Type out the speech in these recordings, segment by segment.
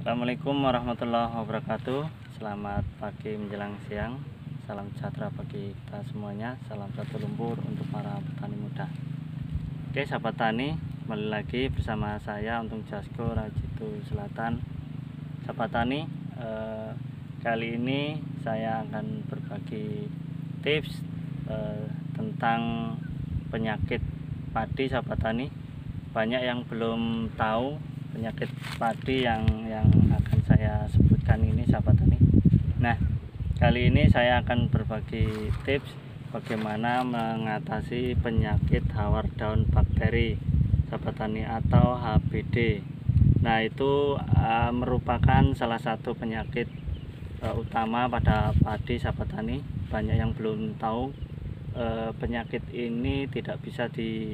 Assalamualaikum warahmatullahi wabarakatuh. Selamat pagi menjelang siang. Salam sejahtera bagi kita semuanya. Salam satu lumpur untuk para petani muda. Oke sahabat tani, kembali lagi bersama saya Untung Jasko Rajitu Selatan. Sahabat tani, kali ini saya akan berbagi tips tentang penyakit padi sahabat tani. Banyak yang belum tahu penyakit padi yang akan saya sebutkan ini sahabat tani. Nah, kali ini saya akan berbagi tips bagaimana mengatasi penyakit hawar daun bakteri sahabat tani atau HBD. Nah, itu merupakan salah satu penyakit utama pada padi sahabat tani. Banyak yang belum tahu penyakit ini tidak bisa disembuhkan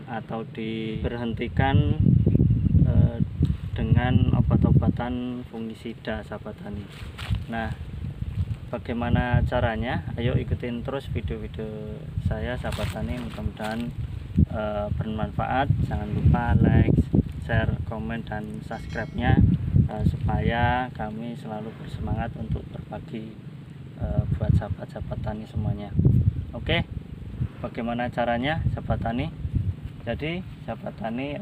atau diberhentikan dengan obat-obatan fungisida sahabat tani. Nah, bagaimana caranya? Ayo ikutin terus video-video saya sahabat tani, mudah-mudahan bermanfaat. Jangan lupa like, share, komen, dan subscribe-nya supaya kami selalu bersemangat untuk berbagi buat sahabat-sahabat tani semuanya. Oke, bagaimana caranya sahabat tani? Jadi sahabat tani,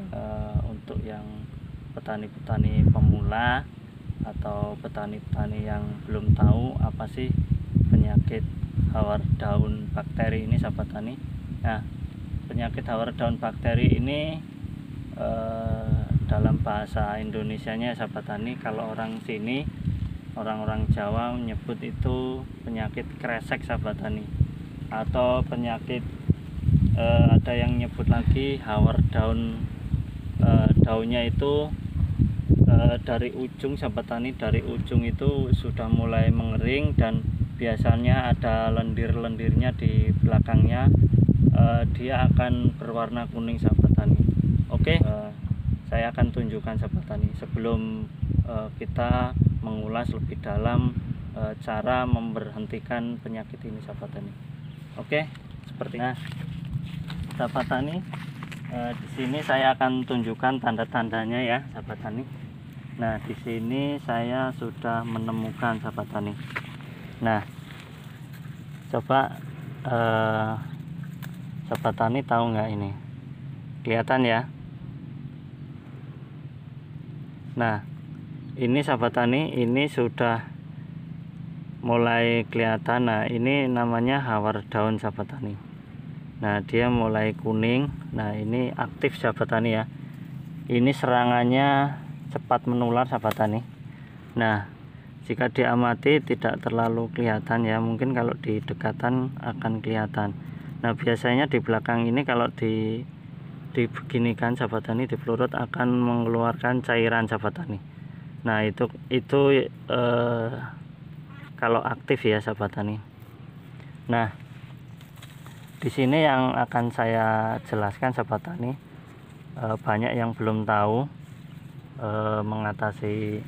untuk yang petani-petani pemula atau petani-petani yang belum tahu apa sih penyakit hawar daun bakteri ini sahabat tani. Nah, penyakit hawar daun bakteri ini dalam bahasa Indonesianya sahabat tani, kalau orang sini, orang-orang Jawa menyebut itu penyakit kresek sahabat tani, atau penyakit ada yang nyebut lagi hawar daun, daunnya itu dari ujung sahabat tani, dari ujung itu sudah mulai mengering dan biasanya ada lendir-lendirnya di belakangnya. Dia akan berwarna kuning sahabat tani. Oke, saya akan tunjukkan sahabat tani sebelum kita mengulas lebih dalam cara memberhentikan penyakit ini sahabat tani. Oke, sepertinya sahabat tani, di sini saya akan tunjukkan tanda-tandanya ya sahabat tani. Nah, di sini saya sudah menemukan sahabat tani. Nah, coba sahabat tani tahu nggak ini? Kelihatan ya? Nah, ini sahabat tani, ini sudah mulai kelihatan. Nah, ini namanya hawar daun sahabat tani. Nah, dia mulai kuning. Nah, ini aktif sahabat tani ya. Ini serangannya cepat menular sahabat tani. Nah, jika diamati tidak terlalu kelihatan ya, mungkin kalau di dekatan akan kelihatan. Nah, biasanya di belakang ini kalau dibeginikan sahabat tani, di pelurut akan mengeluarkan cairan sahabat tani. Nah, itu kalau aktif ya sahabat tani. Nah, di sini yang akan saya jelaskan sahabat tani, banyak yang belum tahu mengatasi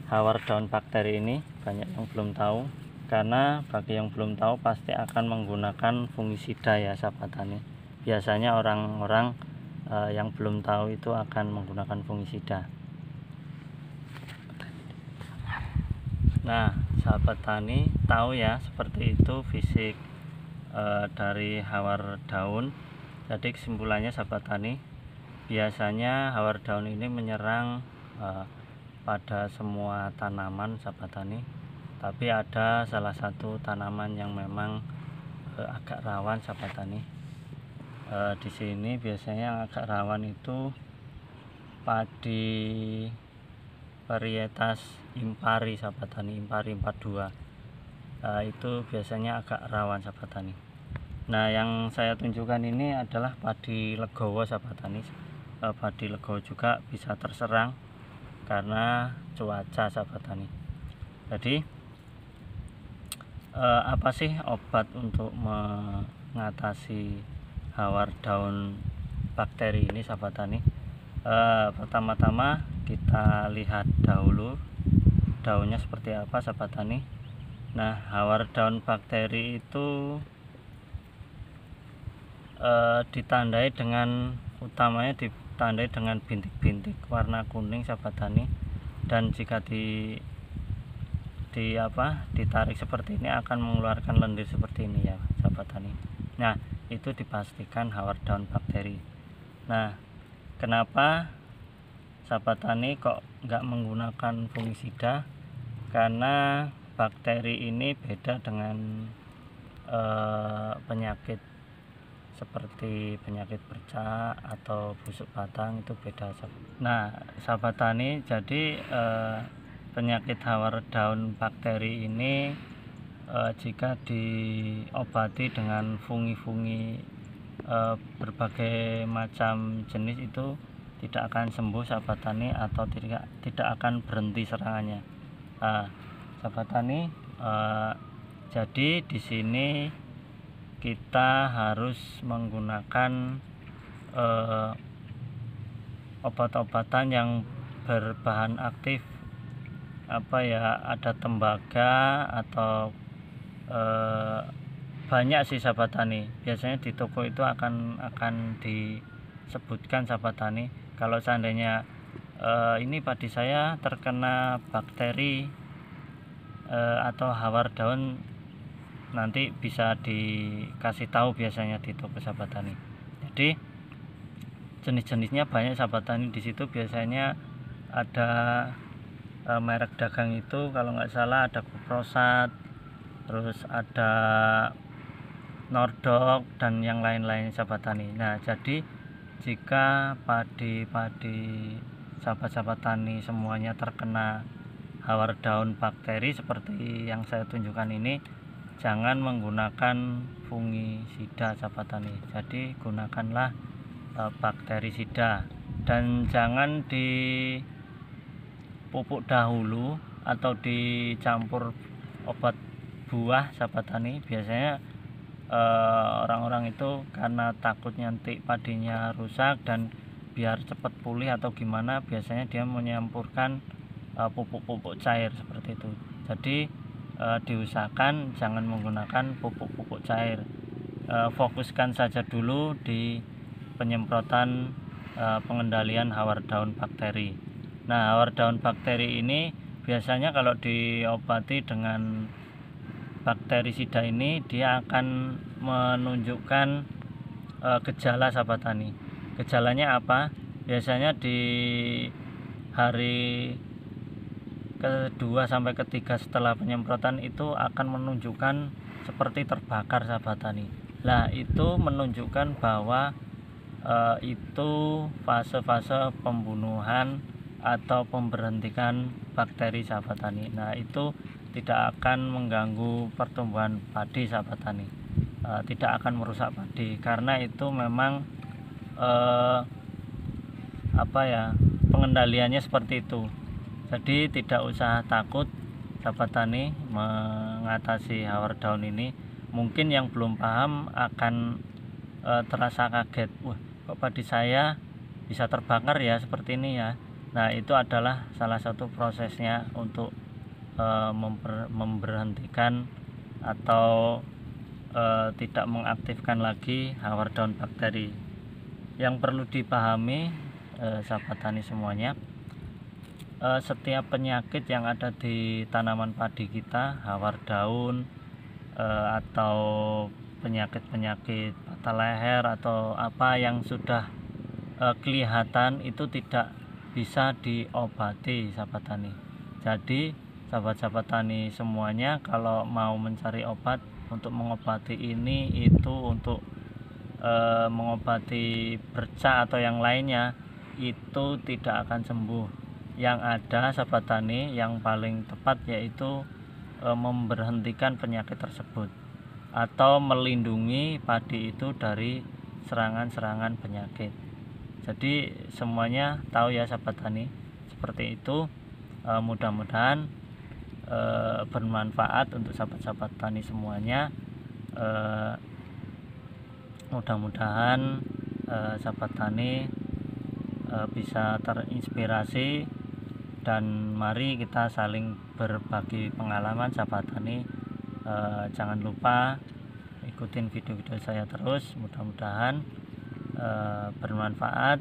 hawar daun bakteri ini, banyak yang belum tahu. Karena bagi yang belum tahu pasti akan menggunakan fungisida ya sahabat tani. Biasanya orang-orang yang belum tahu itu akan menggunakan fungisida. Nah, sahabat tani tahu ya, seperti itu fisik dari hawar daun. Jadi kesimpulannya sahabat tani, biasanya hawar daun ini menyerang pada semua tanaman sahabat tani. Tapi ada salah satu tanaman yang memang agak rawan sahabat tani. Di sini biasanya yang agak rawan itu padi varietas impari sahabat tani, impari 42. Itu biasanya agak rawan sahabat tani. Nah, yang saya tunjukkan ini adalah padi legowo sahabat tani. Padi legowo juga bisa terserang karena cuaca sahabat tani. Jadi apa sih obat untuk mengatasi hawar daun bakteri ini sahabat tani? Pertama-tama kita lihat dahulu daunnya seperti apa sahabat tani. Nah, hawar daun bakteri itu ditandai dengan utamanya ditandai dengan bintik-bintik warna kuning sahabat tani, dan jika ditarik seperti ini akan mengeluarkan lendir seperti ini ya sahabat tani. Nah, itu dipastikan hawar daun bakteri. Nah, kenapa sahabat tani kok nggak menggunakan fungisida? Karena bakteri ini beda dengan penyakit seperti penyakit bercak atau busuk batang, itu beda. Nah sahabat tani, jadi penyakit hawar daun bakteri ini jika diobati dengan fungi-fungi berbagai macam jenis itu tidak akan sembuh sahabat tani, atau tidak akan berhenti serangannya. Sahabat tani, jadi di sini kita harus menggunakan obat-obatan yang berbahan aktif, ada tembaga atau banyak sih sahabat tani. Biasanya di toko itu akan disebutkan sahabat tani, kalau seandainya ini padi saya terkena bakteri atau hawar daun, nanti bisa dikasih tahu biasanya di toko sahabat tani. Jadi jenis-jenisnya banyak sahabat tani. Di situ biasanya ada merek dagang itu kalau nggak salah ada Kuprosat, terus ada Nordok dan yang lain-lain sahabat tani. Nah, jadi jika padi-padi sahabat-sahabat tani semuanya terkena hawar daun bakteri seperti yang saya tunjukkan ini, jangan menggunakan fungisida sahabat tani. Jadi gunakanlah bakterisida, dan jangan dipupuk dahulu atau dicampur obat buah sahabat tani. Biasanya orang-orang itu karena takut nanti padinya rusak dan biar cepat pulih atau gimana, biasanya dia menyampurkan pupuk-pupuk cair seperti itu. Jadi diusahakan jangan menggunakan pupuk-pupuk cair. Fokuskan saja dulu di penyemprotan pengendalian hawar daun bakteri. Nah, hawar daun bakteri ini biasanya kalau diobati dengan bakterisida ini, dia akan menunjukkan gejala sahabat tani. Gejalanya apa? Biasanya di hari kedua sampai ketiga setelah penyemprotan itu akan menunjukkan seperti terbakar sahabat tani. Nah, itu menunjukkan bahwa itu fase-fase pembunuhan atau pemberhentian bakteri sahabat tani. Nah, itu tidak akan mengganggu pertumbuhan padi sahabat tani, tidak akan merusak padi, karena itu memang pengendaliannya seperti itu. Jadi tidak usah takut sahabat tani mengatasi hawar daun ini. Mungkin yang belum paham akan terasa kaget, wah kok padi saya bisa terbakar ya seperti ini ya. Nah, itu adalah salah satu prosesnya untuk memberhentikan atau tidak mengaktifkan lagi hawar daun bakteri. Yang perlu dipahami sahabat tani semuanya, setiap penyakit yang ada di tanaman padi kita, hawar daun atau penyakit-penyakit patah leher atau apa yang sudah kelihatan, itu tidak bisa diobati sahabat tani. Jadi sahabat-sahabat tani semuanya kalau mau mencari obat untuk mengobati ini, itu untuk mengobati bercak atau yang lainnya, itu tidak akan sembuh. Yang ada sahabat tani yang paling tepat yaitu memberhentikan penyakit tersebut atau melindungi padi itu dari serangan-serangan penyakit. Jadi semuanya tahu ya sahabat tani, seperti itu. Mudah-mudahan bermanfaat untuk sahabat-sahabat tani semuanya. Mudah-mudahan sahabat tani bisa terinspirasi, dan mari kita saling berbagi pengalaman sahabat tani. Jangan lupa ikutin video-video saya terus, mudah-mudahan bermanfaat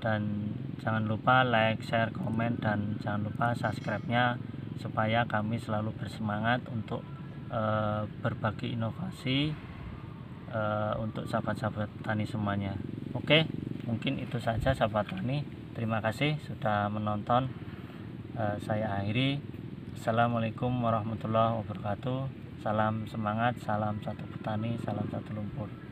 dan jangan lupa like, share, komen, dan jangan lupa subscribe-nya supaya kami selalu bersemangat untuk berbagi inovasi untuk sahabat-sahabat tani semuanya. Oke, mungkin itu saja sahabat tani. Terima kasih sudah menonton. Saya akhiri. Assalamualaikum warahmatullahi wabarakatuh. Salam semangat, salam satu petani, salam satu lumpur.